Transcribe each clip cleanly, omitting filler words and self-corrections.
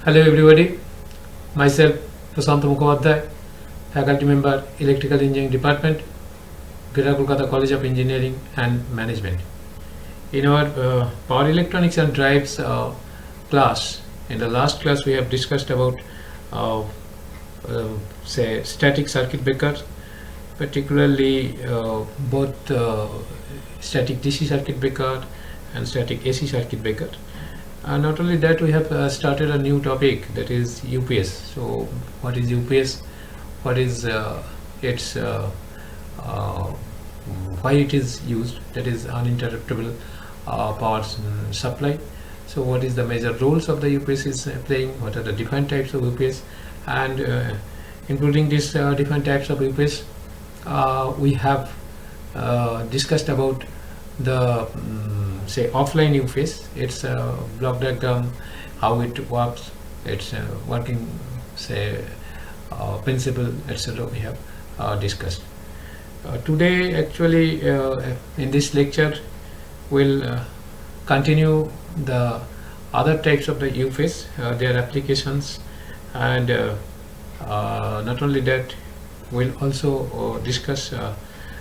Hello everybody, myself Prashant Mukhopadhyay, faculty member Electrical Engineering Department, Greater Kolkata College of Engineering and Management. In our Power Electronics and Drives class, in the last class we have discussed about say static circuit breakers, particularly both static DC circuit breaker and static AC circuit breaker. Not only that, we have started a new topic, that is UPS. So what is UPS, what is its why it is used, that is uninterruptible power supply. So what is the major roles of the UPS is playing, what are the different types of UPS, and including these different types of UPS, we have discussed about the say offline UPS, its block diagram, how it works, its working say principle, etc. we have discussed. Today actually in this lecture we'll continue the other types of the UPS, their applications, and not only that, we'll also discuss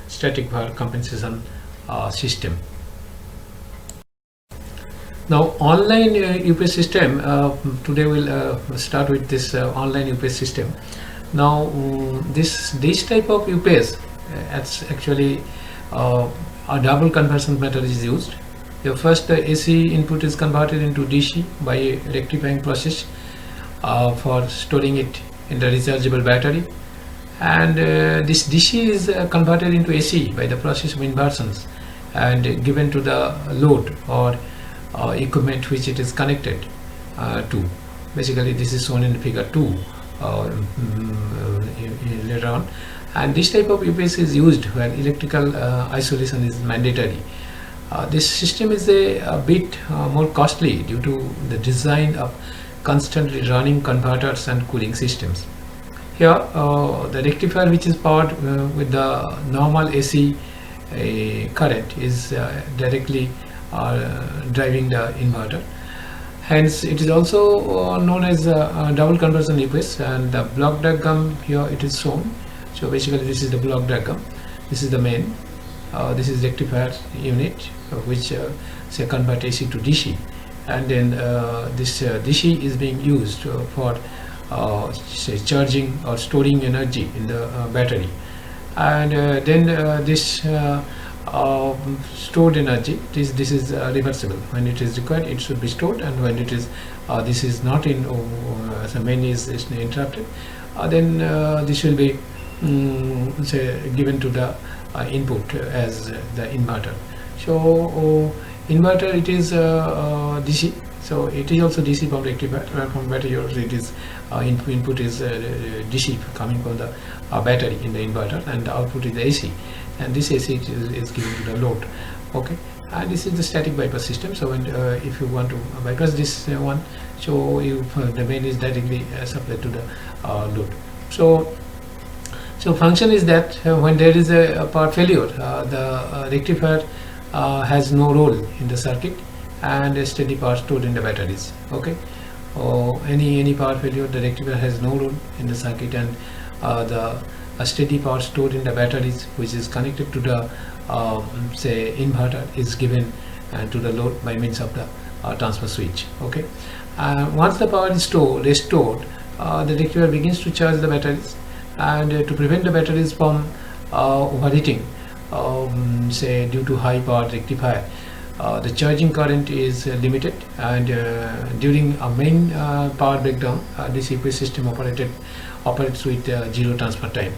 static power compensation system. Now online UPS system, today we'll start with this online UPS system. Now this type of UPS, it's actually a double conversion method is used. The first AC input is converted into DC by a rectifying process for storing it in the rechargeable battery, and this DC is converted into AC by the process of inversions and given to the load or equipment which it is connected to. Basically this is shown in figure 2 later on, and this type of UPS is used where electrical isolation is mandatory. This system is a bit more costly due to the design of constantly running converters and cooling systems. Here the rectifier, which is powered with the normal AC current, is directly driving the inverter. Hence it is also known as a double conversion UPS, and the block diagram here it is shown. So basically this is the block diagram, this is the main, this is rectifier unit which say convert AC to DC, and then this DC is being used for say charging or storing energy in the battery, and then this stored energy, this is reversible. When it is required it should be stored, and when it is this is not in the main is interrupted, then this will be say given to the input as the inverter. So inverter, it is DC, so it is also DC from rectifier, where from battery it is input is DC coming from the battery in the inverter, and the output is the AC, and this AC is given to the load. Okay, and this is the static bypass system. So when if you want to bypass this one, so you the main is directly supplied to the load. So function is that when there is a power failure, the rectifier has no role in the circuit, and a steady power stored in the batteries. Okay, any power failure, the rectifier has no role in the circuit, and a steady power stored in the batteries, which is connected to the say inverter, is given to the load by means of the transfer switch. Okay, once the power is restored, the rectifier begins to charge the batteries, and to prevent the batteries from overheating, say due to high power rectifier, the charging current is limited, and during a main power breakdown, this UPS system operates with zero transfer time.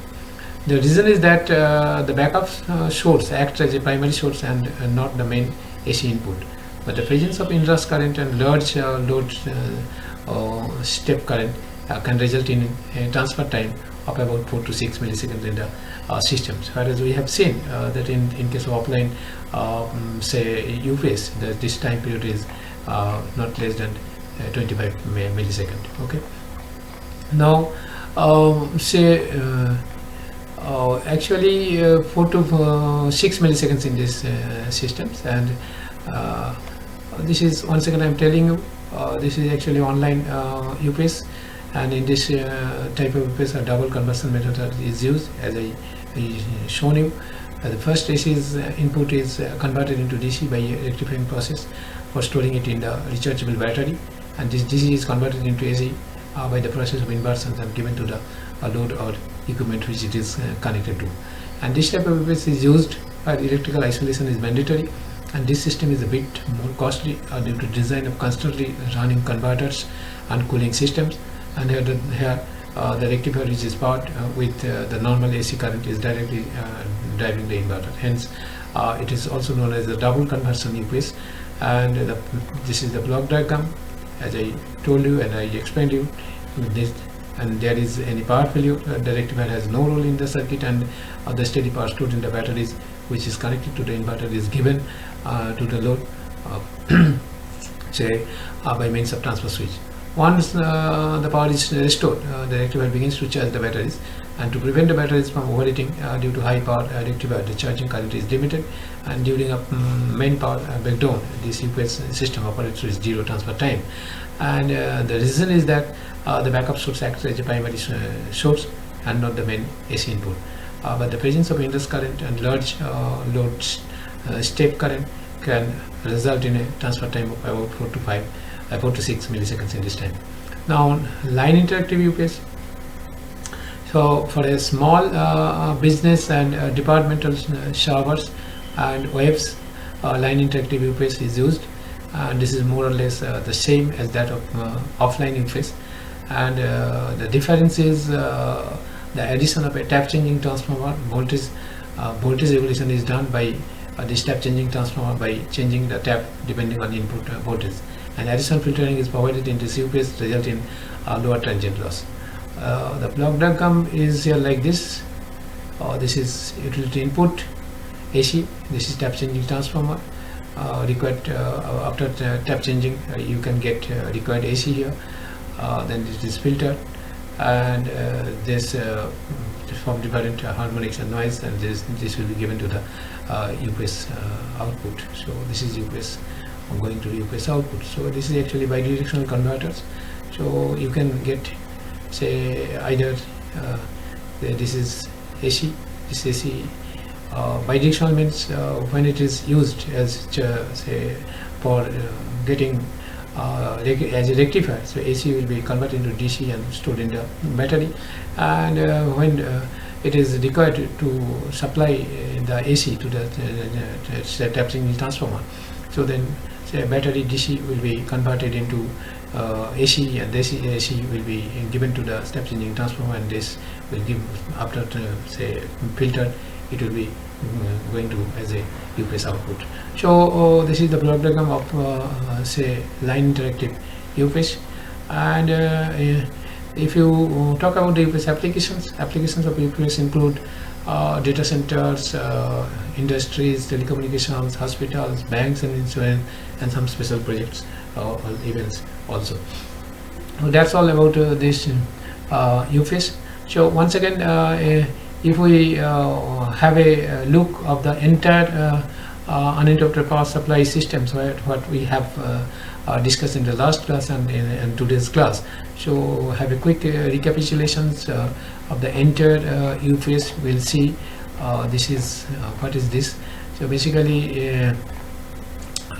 The reason is that the backup source acts as a primary source and not the main AC input, but the presence of inrush current and large load step current can result in a transfer time of about 4 to 6 milliseconds in the systems, whereas we have seen that in case of offline say UPS, this time period is not less than 25 milliseconds. Okay, now say actually 4 to 6 milliseconds in these systems, and this is once again I'm telling you This is actually online UPS, and in this type of UPS a double conversion method is used, as I shown you. The first AC input is converted into DC by a rectifying process for storing it in the rechargeable battery, and this DC is converted into AC by the process of inversion and given to the load or equipment which it is connected to. And this type of UPS is used where electrical isolation is mandatory, and this system is a bit more costly due to design of constantly running converters and cooling systems. And here the rectifier which is powered with the normal AC current is directly driving the inverter. Hence it is also known as the double conversion UPS. And this is the block diagram, as I told you and I explained you with this. And there is any power failure, the rectifier has no role in the circuit, and the steady power stored in the batteries which is connected to the inverter is given to the load say by means of transfer switch. Once the power is restored, the rectifier begins to charge the batteries, and to prevent the batteries from overheating due to high power rectifier, the charging current is limited, and during a main power breakdown, this UPS system operates with zero transfer time. And the reason is that the backup source acts as a primary source and not the main AC input. But the presence of induced current and large load step current can result in a transfer time of about 4 to 6 milliseconds in this time. Now, line interactive UPS. So for a small business and departmental servers and webs, line interactive UPS is used, and this is more or less the same as that of offline UPS. And the difference is the addition of a tap changing transformer. Voltage regulation is done by this tap changing transformer by changing the tap depending on input voltage, and additional filtering is provided in this UPS, result in lower transient loss. The block diagram is here like this. This is utility input AC, this is tap changing transformer. Required after tap changing you can get required AC here. Then it is filtered, and this from different harmonics and noise, and this will be given to the UPS output. So this is UPS going to UPS output. So this is actually bidirectional converters. So you can get, say, either this is AC, this AC. Bidirectional means when it is used as say for getting as a rectifier, so AC will be converted into DC and stored in the battery, and when it is required to supply the AC to the tap changing transformer, so then say battery DC will be converted into AC, and this AC will be given to the tap changing transformer, and this will give, after say filtered, it will be going to as a UPS output. So this is the block diagram of say line interactive UPS. And if you talk about the UPS applications of UPS include data centers, industries, telecommunications, hospitals, banks and insurance, and some special projects or events also. So that's all about this UPS. So once again, if we have a look of the entire uninterrupted power supply systems, what we have discussed in the last class and in today's class, so have a quick recapitulations of the entire UPS. We'll see this is what is this. So basically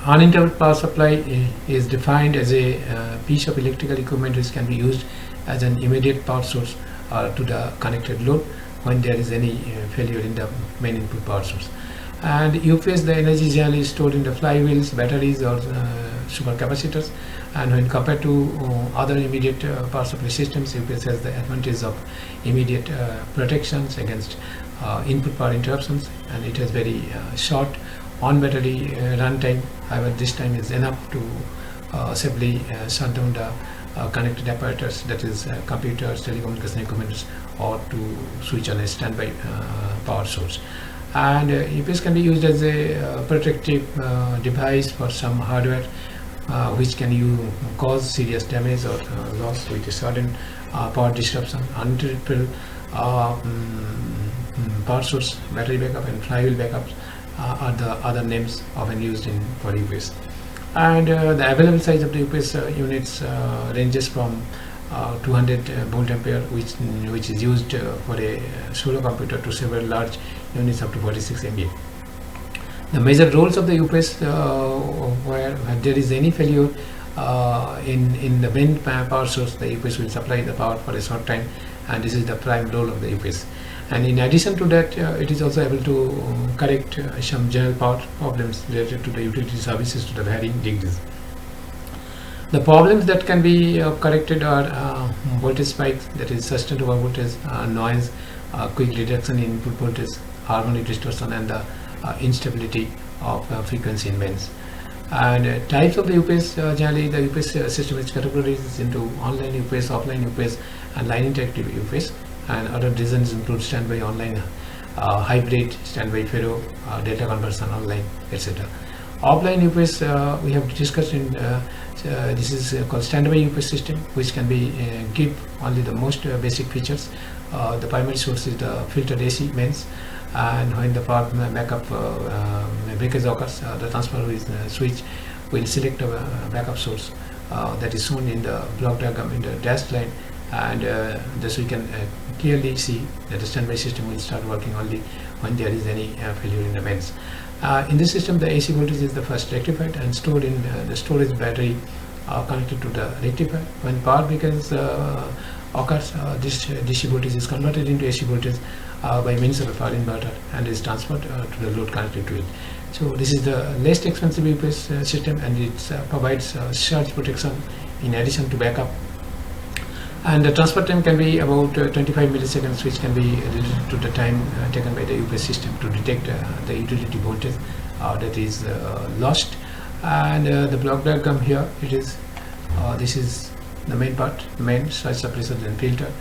uninterrupted power supply is defined as a piece of electrical equipment which can be used as an immediate power source to the connected load when there is any failure in the main input power source. And UPS, the energy is generally stored in the flywheels, batteries or supercapacitors, and when compared to other immediate power supply systems, UPS has the advantage of immediate protections against input power interruptions, and it has very short on battery run time. However, this time is enough to safely shut down the connected apparatus, that is computers, telecommunication equipment, or to switch on a standby power source. And UPS can be used as a protective device for some hardware which can cause serious damage or loss with a sudden power disruption. Uninterruptible power source, battery backup and flywheel backups are the other names often used for UPS. And the available size of the UPS units ranges from 200 volt ampere, which is used for a solo computer, to several large units up to 46 MVA. The major roles of the UPS, where there is any failure in the main power source, the UPS will supply the power for a short time, and this is the prime role of the UPS. And in addition to that, it is also able to correct some general power problems related to the utility services to the varying degrees. The problems that can be corrected are voltage spikes, that is sustained over voltage, noise, quick reduction in input voltage, harmonic distortion, and the instability of frequency in bands. And types of the UPS, generally the UPS system is categorized into online UPS, offline UPS, and line interactive UPS. And other designs include standby, online, hybrid, standby, ferro, data conversion, online, etc. Offline UPS we have discussed in this is called standby UPS system, which can be give only the most basic features. The primary source is the filtered AC mains, and when the power backup breakage occurs, the transformer switch will select a backup source that is shown in the block diagram in the dashed line, and thus we can clearly see that the standby system will start working only when there is any failure in the mains. In this system, the AC voltage is the first rectified and stored in the storage battery connected to the rectifier. When power breakage occurs, this DC voltage is converted into AC voltage by means of a power inverter and is transferred to the load connected to it. So this is the least expensive UPS system, and it provides surge protection in addition to backup. And the transfer time can be about 25 milliseconds, which can be related to the time taken by the UPS system to detect the utility voltage that is lost. And the block diagram here, it is this is the main part, main surge suppressor, then filter,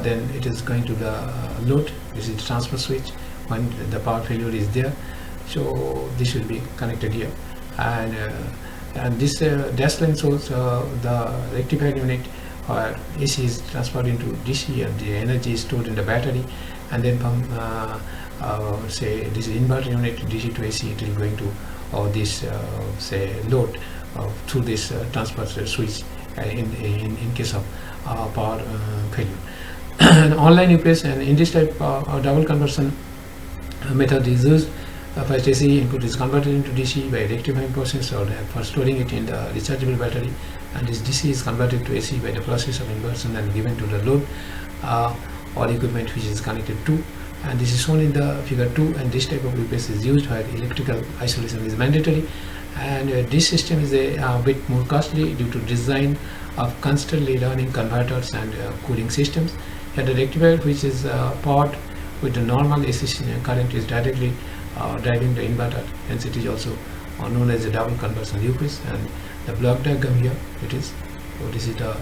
then it is going to the load. This is the transfer switch when the power failure is there. So this will be connected here, and this dash line shows the rectifier unit where AC is transferred into DC and the energy is stored in the battery, and then from say this inverter unit DC to AC, it will going to this say load through this transfer switch in case of power failure. And online UPS, and in this type of double conversion method is used. First AC input is converted into DC by rectifying process or for storing it in the rechargeable battery, and this DC is converted to AC by the process of inversion and given to the load or equipment which is connected to. And this is shown in the figure 2, and this type of UPS is used where electrical isolation is mandatory. And this system is a bit more costly due to design of constantly running converters and cooling systems. Here the rectifier, which is powered with the normal AC current, is directly driving the inverter, hence it is also known as a double conversion UPS. And the block diagram here, it is, so this is the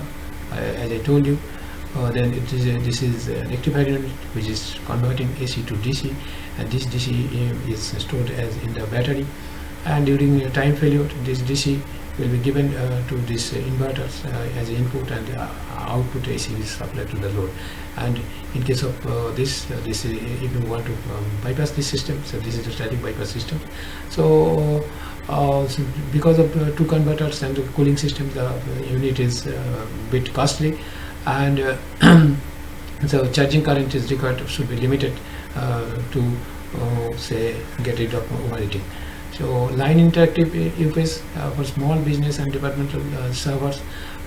as I told you, then it is this is a rectifier unit which is converting AC to DC, and this DC is stored as in the battery, and during time failure this DC will be given to this inverters as input, and output AC is supplied to the load. And in case of this if you want to bypass this system, so this is a static bypass system. So because of two converters and the cooling system, the unit is a bit costly, and so charging current is required, should be limited to say get rid of overheating. So line interactive UPS for small business and departmental servers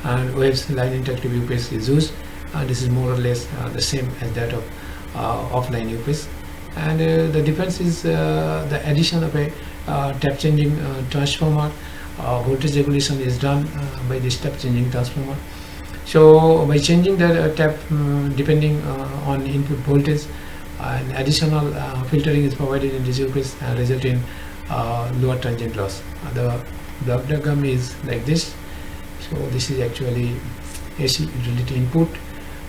and webs, line interactive UPS is used. This is more or less the same as that of offline UPS, and the difference is the addition of a tap changing transformer. Voltage regulation is done by this tap changing transformer. So by changing the tap depending on input voltage, an additional filtering is provided in this UPS and result in lower transient loss. The block diagram is like this. So this is actually AC utility input.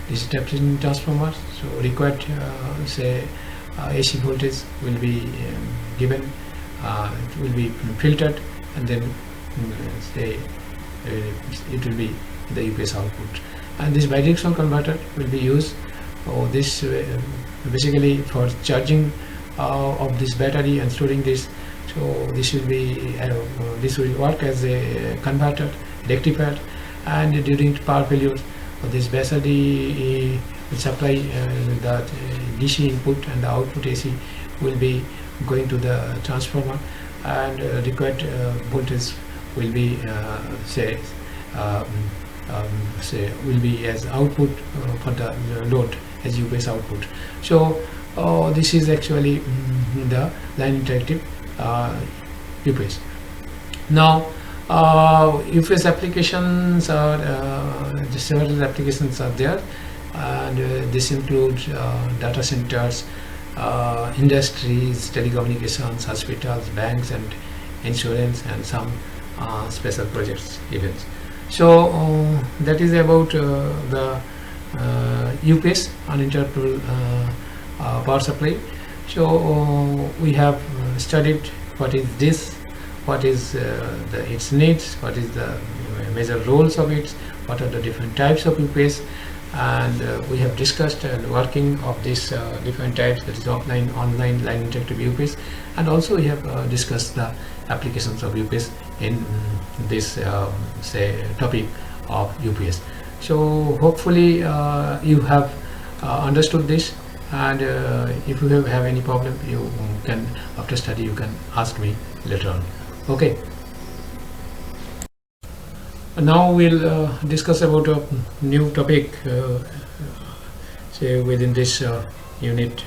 This is tap changing transformer. So required say AC voltage will be given, it will be filtered, and then say it will be the UPS output. And this bidirectional converter will be used this basically for charging of this battery and storing this So this will work as a converter, rectifier, and during power failure, this BSRD will supply the DC input, and the output AC will be going to the transformer, and required voltage will be will be as output for the load as UPS output. So this is actually the line interactive UPS. Now UPS applications are several applications are there, and this includes data centers, industries, telecommunications, hospitals, banks, and insurance, and some special projects events. So that is about the UPS, uninterruptible power supply. So we have studied what is this, what is its needs, what is the major roles of it, what are the different types of UPS, and we have discussed and working of these different types, that is offline, online, line interactive UPS, and also we have discussed the applications of UPS in this topic of UPS. So hopefully you have understood this, and if you have any problem, you can, after study, you can ask me later on. Okay, now we'll discuss about a new topic say within this unit.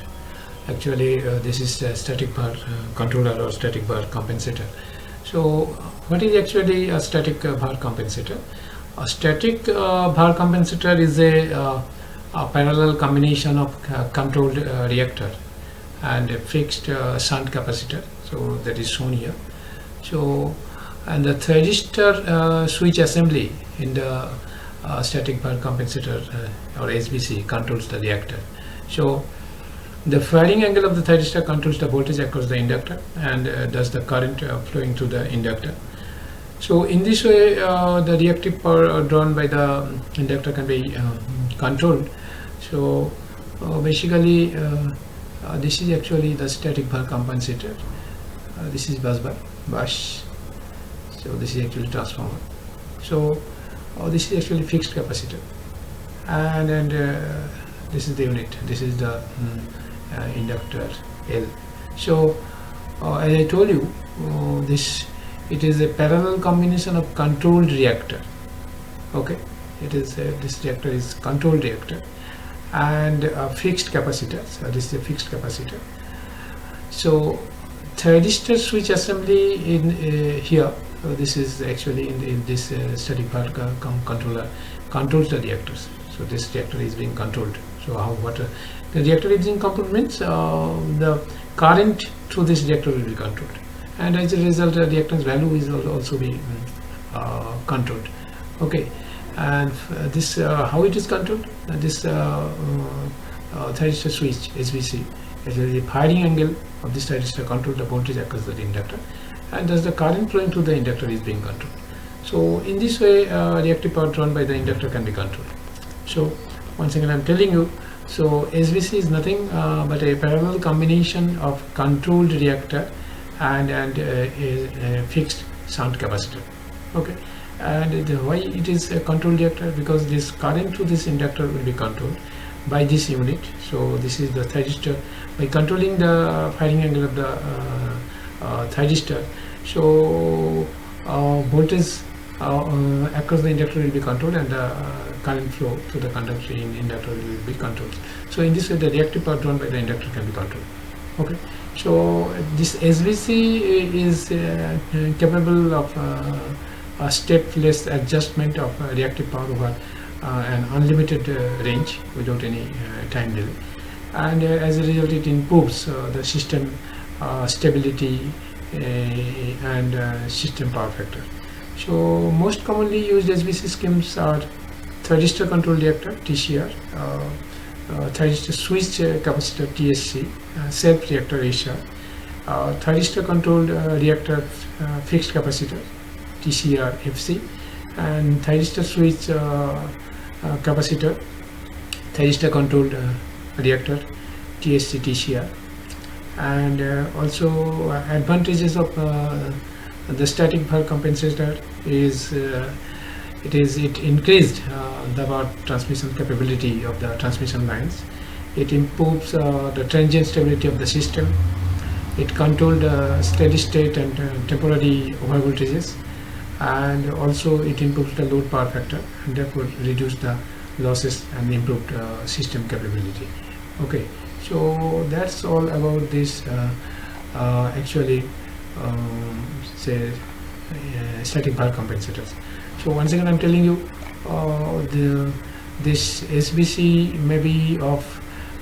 Actually this is a static power controller or static power compensator. So what is actually a static power compensator? A static power compensator is a parallel combination of controlled reactor and a fixed shunt capacitor. So that is shown here. So, and the thyristor switch assembly in the static power compensator or SBC controls the reactor. So the firing angle of the thyristor controls the voltage across the inductor and does the current flowing through the inductor. So in this way the reactive power drawn by the inductor can be controlled. So basically this is actually the static power compensator. This is bus. So this is actually transformer. So this is actually fixed capacitor, and this is the unit. This is the inductor L. So as I told you, it is a parallel combination of controlled reactor. Okay, it is this reactor is controlled reactor and fixed capacitor. So this is a fixed capacitor. So thyristor switch assembly in here. This is actually in this static power controller controls the reactors. So this reactor is being controlled. So the reactor is being controlled means the current through this reactor will be controlled, and as a result the reactance value is also be controlled. Okay, and this how it is controlled? This thyristor switch SVC, actually the firing angle of this thyristor control the voltage across the inductor, and thus the current flowing through the inductor is being controlled. So in this way reactive power drawn by the inductor can be controlled. So once again I'm telling you, so SVC is nothing but a parallel combination of controlled reactor and a fixed shunt capacitor. Okay, and why it is a controlled reactor? Because this current through this inductor will be controlled by this unit. So this is the thyristor. By controlling the firing angle of the thyristor, so voltage across the inductor will be controlled, and the current flow through the conductor in inductor will be controlled. So in this way the reactive power drawn by the inductor can be controlled. Okay, so this SVC is capable of a step-less adjustment of reactive power over an unlimited range without any time delay, and as a result it improves the system stability and system power factor. So most commonly used SVC schemes are thyristor control reactor TCR, thyristor switch capacitor TSC, self reactor SR, thyristor controlled reactor fixed capacitor TCR FC, and thyristor switch capacitor thyristor controlled reactor TSC TCR. And also advantages of the static Bhar compensator is it increased the power transmission capability of the transmission lines. It improves the transient stability of the system. It controlled steady state and temporary over voltages, and also it improves the load power factor and therefore reduce the losses and improved system capability. Okay, so that's all about this actually say static Bhar compensators. So once again I'm telling you this SBC may be of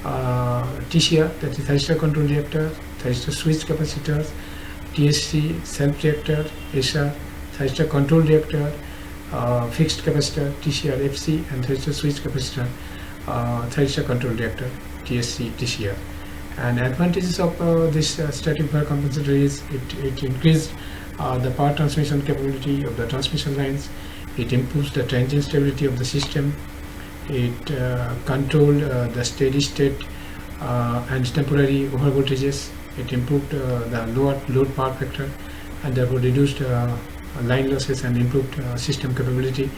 TCR, that is thyristor control reactor, thyristor switch capacitors, TSC self reactor, SR thyristor control reactor, fixed capacitor TCR FC, and thyristor switch capacitor thyristor control reactor TSC TCR. And advantages of this static Bhar compensator is it increased the power transmission capability of the transmission lines. It improves the transient stability of the system. It controlled the steady state and temporary over voltages. It improved the load power factor and therefore reduced line losses and improved system capability.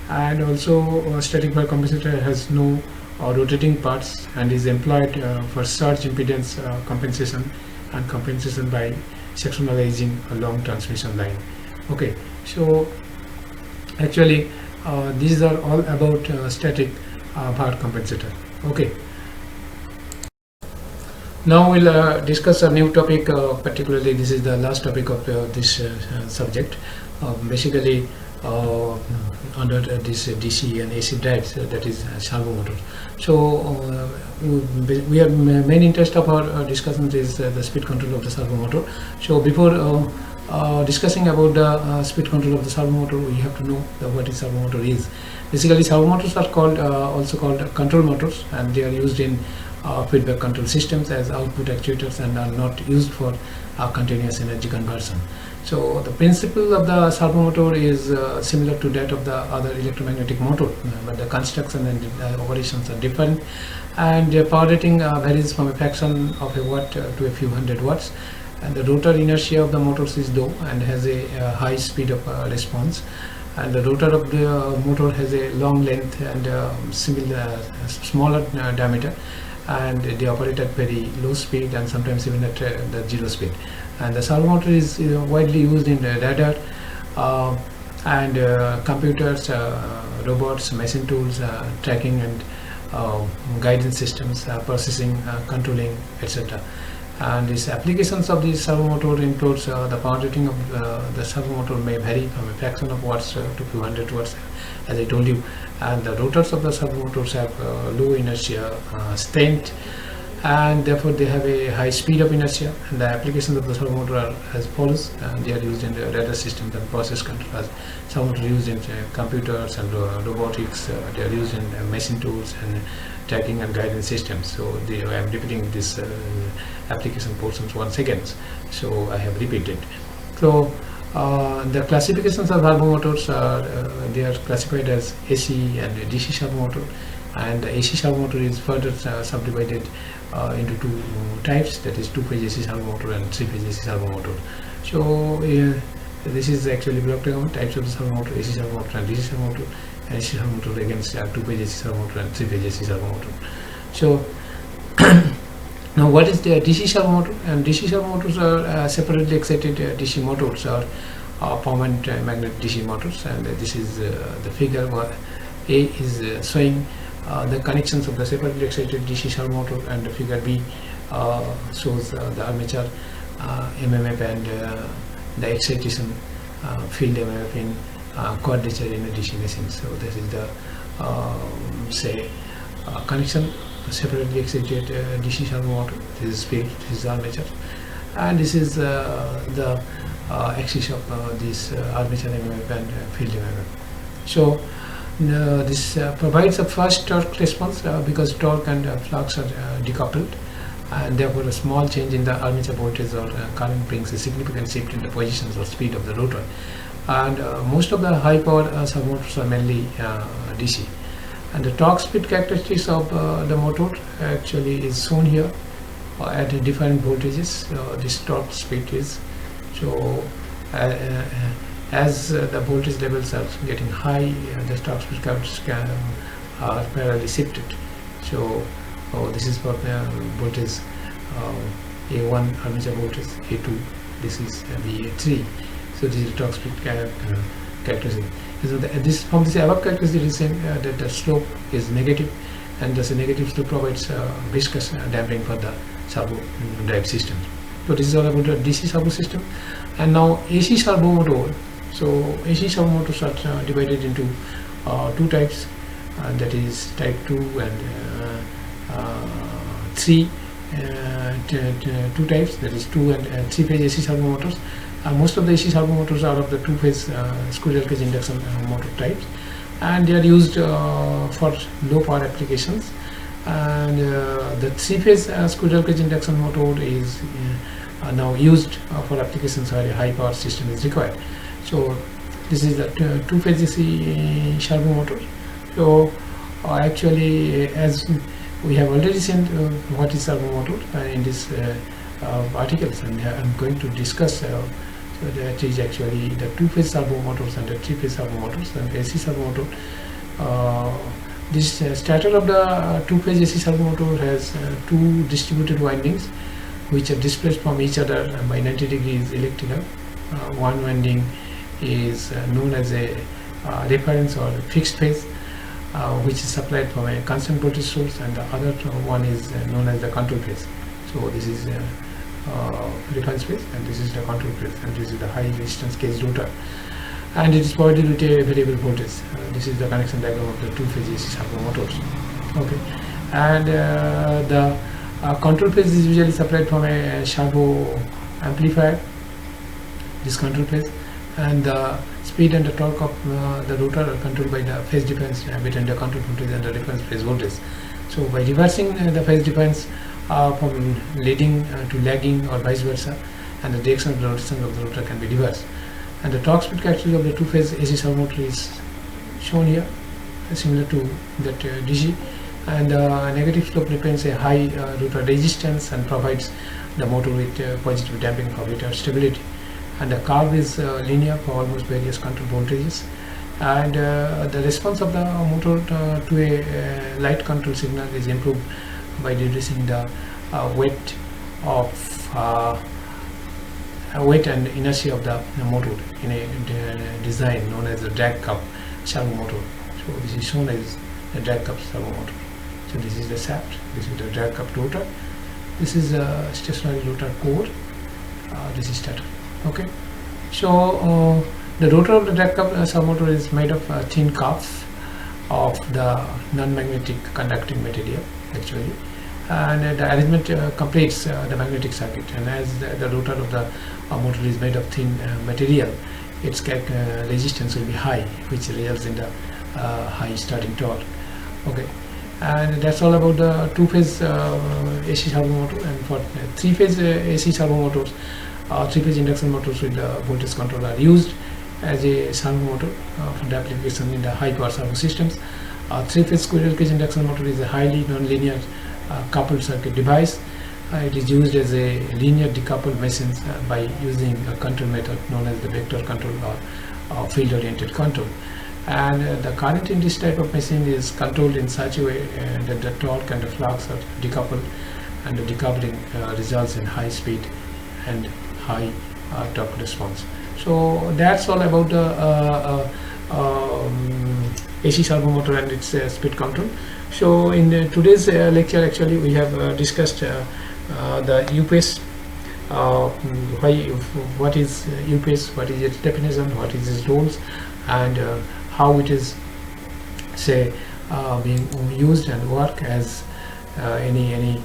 And also static Bhar compensator has no rotating parts and is employed for surge impedance compensation and compensation by sectionalizing a long transmission line. Okay, so actually these are all about static Bhar compensator. Okay, now we'll discuss a new topic, particularly this is the last topic of this subject. Basically under this DC and AC drives, that is servo motor. So we are main interest of our discussion is the speed control of the servo motor. So before discussing about the speed control of the servo motor, we have to know what is servo motor is. Basically servo motors are called also called control motors, and they are used in feedback control systems as output actuators and are not used for continuous energy conversion. So the principle of the servo motor is similar to that of the other electromagnetic motor, but the construction and operations are different, and the power rating varies from a fraction of a watt to a few hundred watts, and the rotor inertia of the motors is low and has a high speed of response, and the rotor of the motor has a long length and smaller diameter, and they operate at very low speed and sometimes even at the zero speed. And the servo motor is widely used in radar and computers, robots, machine tools, tracking and guidance systems, processing, controlling, etc. And these applications of the servo motor includes the power rating of the servo motor may vary from a fraction of watts to few hundred watts, as I told you. And the rotors of the servo motors have low inertia strength, and therefore they have a high speed of inertia. And the applications of the servo motor are as follows, and they are used in the radar systems and process control. Servo motor used in computers and robotics. They are used in machine tools and tracking and guidance systems. So I am repeating this application portions once again, so I have repeated. So the classifications of servo motors are they are classified as AC and DC servo motor, and the AC servo motor is further subdivided into two types, that is two-phase AC servo motor and three-phase AC servo motor. So this is actually block diagram types of the servo motor: AC servo motor and DC servo motor. And AC servo motor against two-phase AC servo motor and three-phase AC servo motor. So now what is the DC servo motor? And DC servo motors are separately excited DC motors or permanent magnet DC motors, and this is the figure. A is showing the connections of the separately excited DC servo motor, and the figure B shows the armature MMF and the excitation field MMF in quadrature in a DC machine. So this is the connection separately excited DC servo motor. This is field, this is armature, and this is the axis of this armature MMF and field MMF. So this provides a fast torque response because torque and flux are decoupled, and therefore a small change in the armature voltage or current brings a significant shift in the positions or speed of the rotor. And most of the high power servo motors are mainly DC. And the torque speed characteristics of the motor actually is shown here. at different voltages. This torque speed is so as the voltage levels are getting high, the torque speed curves are parallelly shifted. So this is for voltage A1 armature voltage, A2 this is VA3. So this is torque speed characteristic. So this from this above characteristic is saying that the slope is negative, and thus a negative slope provides viscous damping for the servo drive system. So this is all about the DC servo system. And now AC servo motor. So AC servo motors are divided into two types, that is type 2 and 3. Two types, that is 2 and 3 phase AC servo motors. Most of the AC servo motors are of the 2 phase squirrel cage induction motor types, and they are used for low power applications. And the 3 phase squirrel cage induction motor is now used for applications where a high power system is required. So this is the 2 phase AC servo motor. So actually, as we have already seen what is servo motor in this articles, and I'm going to discuss so that is actually the 2 phase servo motors and the 3 phase servo motors and AC servo motor. This stator of the 2 phase AC servo motor has 2 distributed windings which are displaced from each other by 90 degrees electrical. One winding is known as a reference or fixed phase, which is supplied from a constant voltage source, and the other one is known as the control phase. So this is reference phase, and this is the control phase, and this is the high resistance cage rotor, and it is provided with a variable voltage. This is the connection diagram of the 2 phase AC servo motors. Okay, and the control phase is usually supplied from a servo amplifier, this control phase, and the speed and the torque of the rotor are controlled by the phase difference between the control voltage and the reference phase voltage. So by reversing the phase difference from leading to lagging or vice versa, and the direction of the rotation of the rotor can be reversed. And the torque speed characteristic of the 2 phase AC servo motor is shown here, similar to that DC, and negative slope represents a high rotor resistance and provides the motor with positive damping for better stability. And the curve is linear for almost various control voltages, and the response of the motor to a light control signal is improved by reducing the weight and inertia of the motor in a design known as the drag cup servo motor. So this is shown as the drag cup servo motor. So this is the shaft, this is the drag cup rotor, this is a stationary rotor core, this is stator. Okay, so the rotor of the drag cup servo motor is made of thin cups of the non-magnetic conducting material actually, and the arrangement completes the magnetic circuit. And as the rotor of the motor is made of thin material, its resistance will be high, which results in the high starting torque. Okay, and that's all about the 2 phase AC servo motor. And for 3 phase AC servo motors, 3 phase induction motors with the voltage control are used as a servo motor for the application in the high power servo systems. 3 phase squirrel cage induction motor is a highly non-linear coupled circuit device. It is used as a linear decoupled machines by using a control method known as the vector control or field oriented control. And the current in this type of machine is controlled in such a way that the torque and the flux are decoupled, and the decoupling results in high speed and high torque response. So that's all about the AC servo motor and its speed control. So in today's lecture actually we have discussed the UPS, what is UPS, what is its definition, what is its roles, and how it is being used and work as any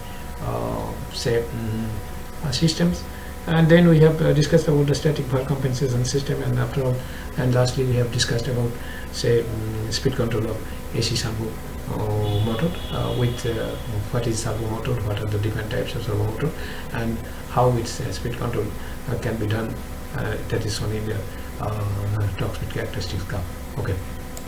systems. And then we have discussed about the static Var compensation system, and after all, and lastly we have discussed about speed control of AC servo motor with what is servo motor, what are the different types of servo motor, and how its speed control can be done. That is shown in the torque speed characteristics curve. Okay.